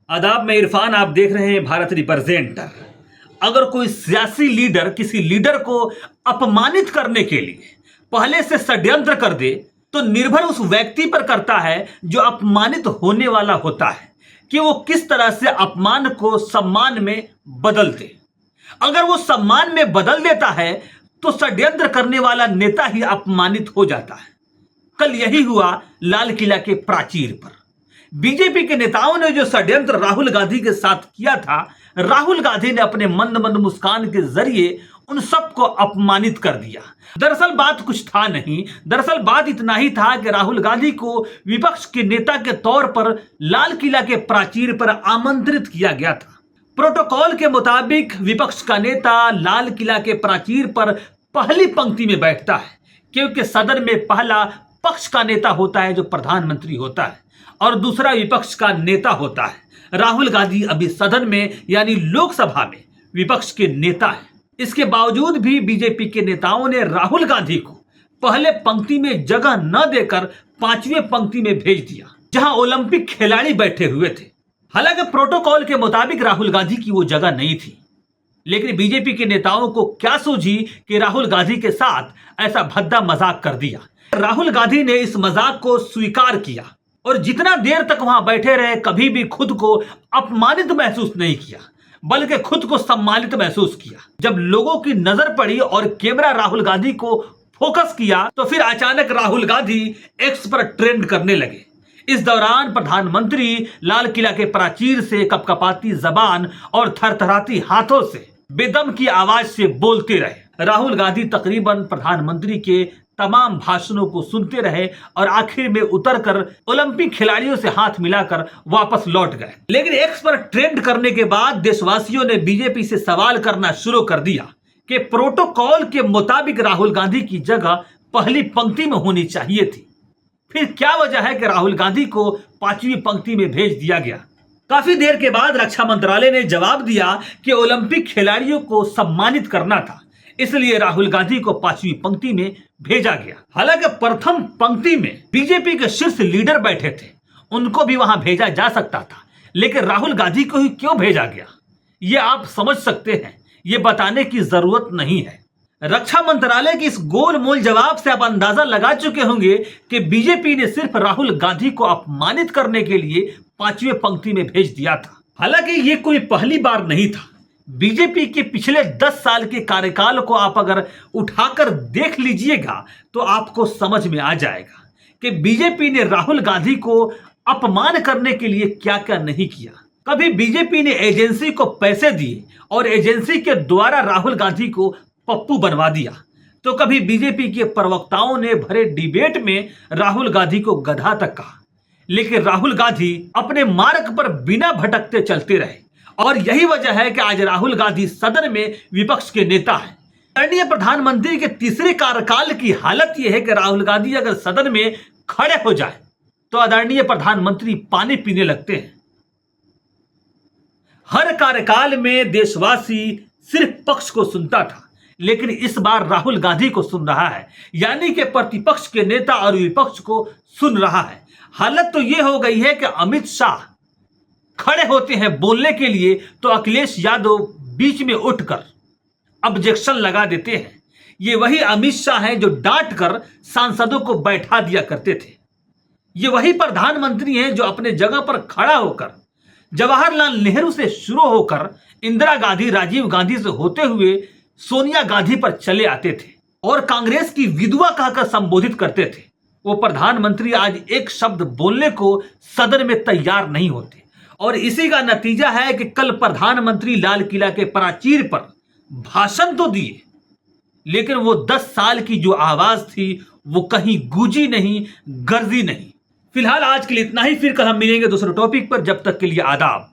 आदाब, में इरफान। आप देख रहे हैं भारत रिप्रेजेंटर। अगर कोई सियासी लीडर किसी लीडर को अपमानित करने के लिए पहले से षड्यंत्र कर दे तो निर्भर उस व्यक्ति पर करता है जो अपमानित होने वाला होता है कि वो किस तरह से अपमान को सम्मान में बदल दे। अगर वो सम्मान में बदल देता है तो षड्यंत्र करने वाला नेता ही अपमानित हो जाता है। कल यही हुआ लाल किला के प्राचीर पर। बीजेपी के नेताओं ने जो षड्यंत्र राहुल गांधी के साथ किया था, राहुल गांधी ने अपने मंद मंद मुस्कान के जरिए उन सबको अपमानित कर दिया। दरअसल बात कुछ था नहीं। दरअसल बात इतना ही था कि राहुल गांधी को विपक्ष के नेता के तौर पर लाल किला के प्राचीर पर आमंत्रित किया गया था। प्रोटोकॉल के मुताबिक विपक्ष का नेता लाल किला के प्राचीर पर पहली पंक्ति में बैठता है, क्योंकि सदन में पहला पक्ष का नेता होता है जो प्रधानमंत्री होता है और दूसरा विपक्ष का नेता होता है। राहुल गांधी अभी सदन में यानी लोकसभा में विपक्ष के नेता हैं। इसके बावजूद भी बीजेपी के नेताओं ने राहुल गांधी को पहले पंक्ति में जगह न देकर पांचवें पंक्ति में भेज दिया, जहां ओलंपिक खिलाड़ी बैठे हुए थे। हालांकि प्रोटोकॉल के मुताबिक राहुल गांधी की वो जगह नहीं थी, लेकिन बीजेपी के नेताओं को क्या सूझी कि राहुल गांधी के साथ ऐसा भद्दा मजाक कर दिया। राहुल गांधी ने इस मजाक को स्वीकार किया और जितना देर तक वहां बैठे रहे कभी भी खुद को अपमानित महसूस नहीं किया, बल्कि खुद को सम्मानित महसूस किया। जब लोगों की नजर पड़ी और कैमरा राहुल गांधी को फोकस किया तो फिर अचानक राहुल गांधी एक्स पर ट्रेंड करने लगे। इस दौरान प्रधानमंत्री लाल किला के प्राचीर से कपकपाती जबान और थरथराती हाथों से बेदम की आवाज से बोलते रहे। राहुल गांधी तकरीबन प्रधानमंत्री के तमाम भाषणों को सुनते रहे और आखिर में उतरकर ओलंपिक खिलाड़ियों से हाथ मिलाकर वापस लौट गए। लेकिन एक्स पर ट्रेंड करने के बाद देशवासियों ने बीजेपी से सवाल करना शुरू कर दिया कि प्रोटोकॉल के मुताबिक राहुल गांधी की जगह पहली पंक्ति में होनी चाहिए थी। फिर क्या वजह है कि राहुल गांधी को पांचवी पंक्ति में भेज दिया गया? काफी देर के बाद रक्षा मंत्रालय ने जवाब दिया कि ओलंपिक खिलाड़ियों को सम्मानित करना था, इसलिए राहुल गांधी को पांचवी पंक्ति में भेजा गया। हालांकि प्रथम पंक्ति में बीजेपी के शीर्ष लीडर बैठे थे, उनको भी वहां भेजा जा सकता था, लेकिन राहुल गांधी को ही क्यों भेजा गया, ये आप समझ सकते हैं। ये बताने की जरूरत नहीं है। रक्षा मंत्रालय के इस गोलमोल जवाब से आप अंदाजा लगा चुके होंगे कि बीजेपी ने सिर्फ राहुल गांधी को अपमानित करने के लिए पांचवें पंक्ति में भेज दिया था। हालांकि ये कोई पहली बार नहीं था। बीजेपी के पिछले 10 साल के कार्यकाल को आप अगर उठाकर देख लीजिएगा तो आपको समझ में आ जाएगा कि बीजेपी ने राहुल गांधी को अपमान करने के लिए क्या क्या नहीं किया। कभी बीजेपी ने एजेंसी को पैसे दिए और एजेंसी के द्वारा राहुल गांधी को पप्पू बनवा दिया, तो कभी बीजेपी के प्रवक्ताओं ने भरे डिबेट में राहुल गांधी को गधा तक कहा, लेकिन राहुल गांधी अपने मार्ग पर बिना भटकते चलते रहे। और यही वजह है कि आज राहुल गांधी सदन में विपक्ष के नेता हैं। आदरणीय प्रधानमंत्री के तीसरे कार्यकाल की हालत यह है कि राहुल गांधी अगर सदन में खड़े हो जाए तो आदरणीय प्रधानमंत्री पानी पीने लगते हैं। हर कार्यकाल में देशवासी सिर्फ पक्ष को सुनता था, लेकिन इस बार राहुल गांधी को सुन रहा है, यानी कि प्रतिपक्ष के नेता और विपक्ष को सुन रहा है। हालत तो यह हो गई है कि अमित शाह खड़े होते हैं बोलने के लिए तो अखिलेश यादव बीच में उठकर ऑब्जेक्शन लगा देते हैं। ये वही अमित शाह हैं जो डांट कर सांसदों को बैठा दिया करते थे। ये वही प्रधानमंत्री हैं जो अपने जगह पर खड़ा होकर जवाहरलाल नेहरू से शुरू होकर इंदिरा गांधी, राजीव गांधी से होते हुए सोनिया गांधी पर चले आते थे और कांग्रेस की विधवा कहकर संबोधित करते थे। वो प्रधानमंत्री आज एक शब्द बोलने को सदन में तैयार नहीं होते और इसी का नतीजा है कि कल प्रधानमंत्री लाल किला के प्राचीर पर भाषण तो दिए, लेकिन वो 10 साल की जो आवाज थी वो कहीं गूंजी नहीं, गरजी नहीं। फिलहाल आज के लिए इतना ही। फिर कल हम मिलेंगे दूसरे टॉपिक पर। जब तक के लिए आदाब।